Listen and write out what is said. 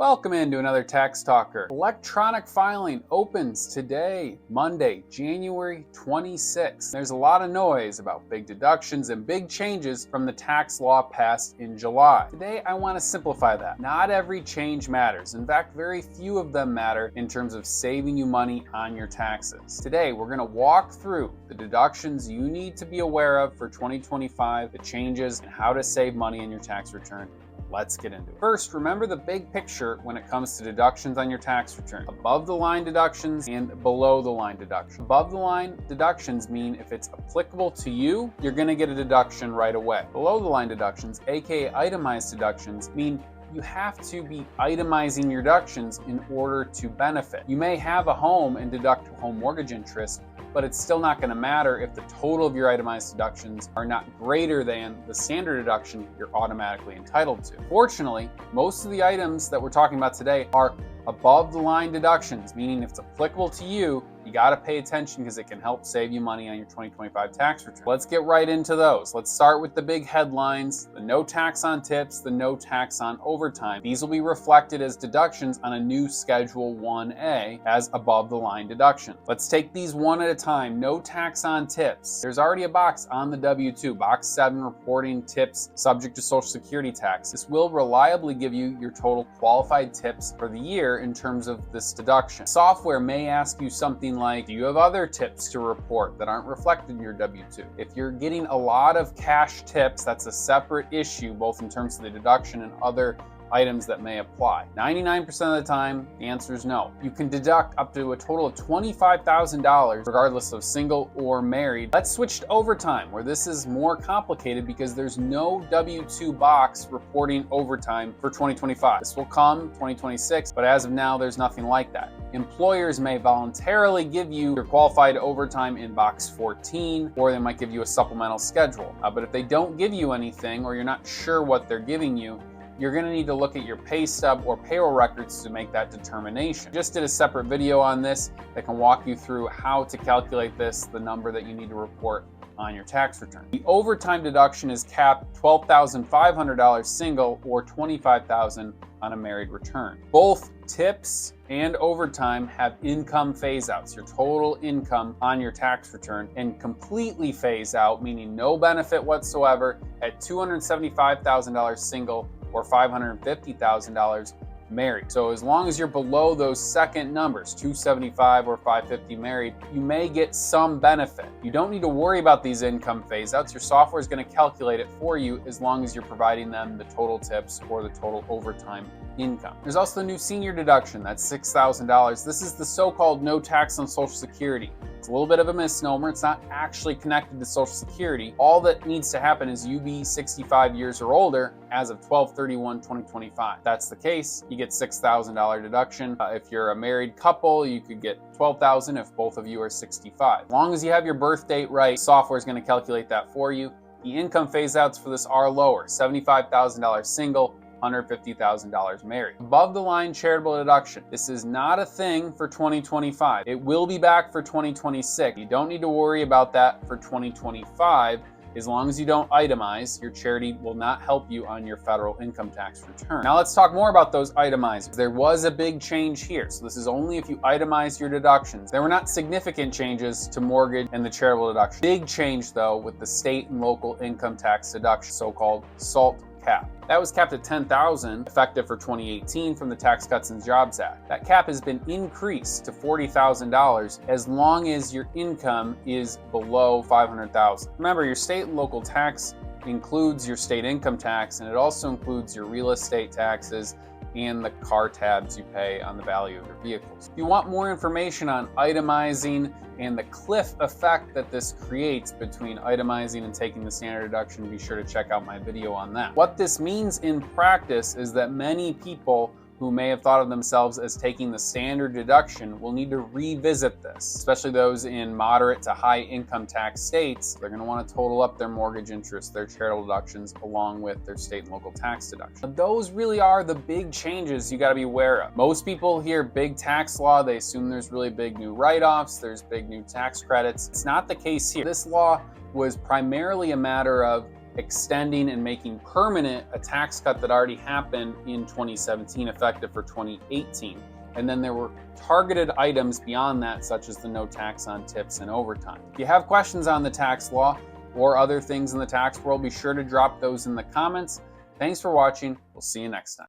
Welcome into another Tax Talker. Electronic filing opens today, Monday, January 26th. There's a lot of noise about big deductions and big changes from the tax law passed in July. Today, I want to simplify that. Not every change matters. In fact, very few of them matter in terms of saving you money on your taxes. Today, we're going to walk through the deductions you need to be aware of for 2025, the changes, and how to save money in your tax return. Let's get into it. First, remember the big picture when it comes to deductions on your tax return. Above the line deductions and below the line deductions. Above the line deductions mean if it's applicable to you, you're going to get a deduction right away. Below the line deductions, aka itemized deductions, mean you have to be itemizing your deductions in order to benefit. You may have a home and deduct home mortgage interest, but it's still not going to matter if the total of your itemized deductions are not greater than the standard deduction you're automatically entitled to. Fortunately, most of the items that we're talking about today are above the line deductions, meaning if it's applicable to you, you got to pay attention because it can help save you money on your 2025 tax return. Let's get right into those. Let's start with the big headlines: the no tax on tips, the no tax on overtime. These will be reflected as deductions on a new Schedule 1A as above the line deduction. Let's take these one at a time. No tax on tips. There's already a box on the W-2, box 7, reporting tips subject to Social Security tax. This will reliably give you your total qualified tips for the year in terms of this deduction. Software may ask you something like, do you have other tips to report that aren't reflected in your W-2? If you're getting a lot of cash tips, that's a separate issue, both in terms of the deduction and other items that may apply. 99% of the time, the answer is no. You can deduct up to a total of $25,000 regardless of single or married. Let's switch to overtime, where this is more complicated because there's no W-2 box reporting overtime for 2025. This will come 2026, but as of now, there's nothing like that. Employers may voluntarily give you your qualified overtime in box 14, or they might give you a supplemental schedule. But if they don't give you anything, or you're not sure what they're giving you, you're going to need to look at your pay stub or payroll records to make that determination. Just did a separate video on this that can walk you through how to calculate this, the number that you need to report on your tax return. The overtime deduction is capped $12,500 single or $25,000 on a married return. Both tips and overtime have income phase outs, your total income on your tax return, and completely phase out, meaning no benefit whatsoever, at $275,000 single or $550,000 married. So as long as you're below those second numbers, 275 or 550 married, you may get some benefit. You don't need to worry about these income phase outs. Your software is going to calculate it for you as long as you're providing them the total tips or the total overtime income. There's also the new senior deduction, that's $6,000. This is the so-called no tax on Social Security. It's a little bit of a misnomer. It's not actually connected to Social Security. All that needs to happen is you be 65 years or older as of 12/31/2025. If that's the case, you get $6,000 deduction. If you're a married couple, you could get $12,000 if both of you are 65. As long as you have your birth date right, software is going to calculate that for you. The income phase outs for this are lower: $75,000 single, $150,000 married. Above the line charitable deduction. This is not a thing for 2025. It will be back for 2026. You don't need to worry about that for 2025. As long as you don't itemize, your charity will not help you on your federal income tax return. Now let's talk more about those itemizers. There was a big change here. So this is only if you itemize your deductions. There were not significant changes to mortgage and the charitable deduction. Big change though with the state and local income tax deduction, so-called SALT cap. That was capped at $10,000, effective for 2018 from the Tax Cuts and Jobs Act. That cap has been increased to $40,000 as long as your income is below $500,000. Remember, your state and local tax includes your state income tax, and it also includes your real estate taxes and the car tabs you pay on the value of your vehicles. If you want more information on itemizing and the cliff effect that this creates between itemizing and taking the standard deduction, be sure to check out my video on that. What this means in practice is that many people who may have thought of themselves as taking the standard deduction will need to revisit this, especially those in moderate to high income tax states. They're going to want to total up their mortgage interest, their charitable deductions, along with their state and local tax deductions. But those really are the big changes you got to be aware of. Most people hear big tax law, they assume there's really big new write-offs, there's big new tax credits. It's not the case here. This law was primarily a matter of extending and making permanent a tax cut that already happened in 2017, effective for 2018. And then there were targeted items beyond that, such as the no tax on tips and overtime. If you have questions on the tax law or other things in the tax world, be sure to drop those in the comments. Thanks for watching. We'll see you next time.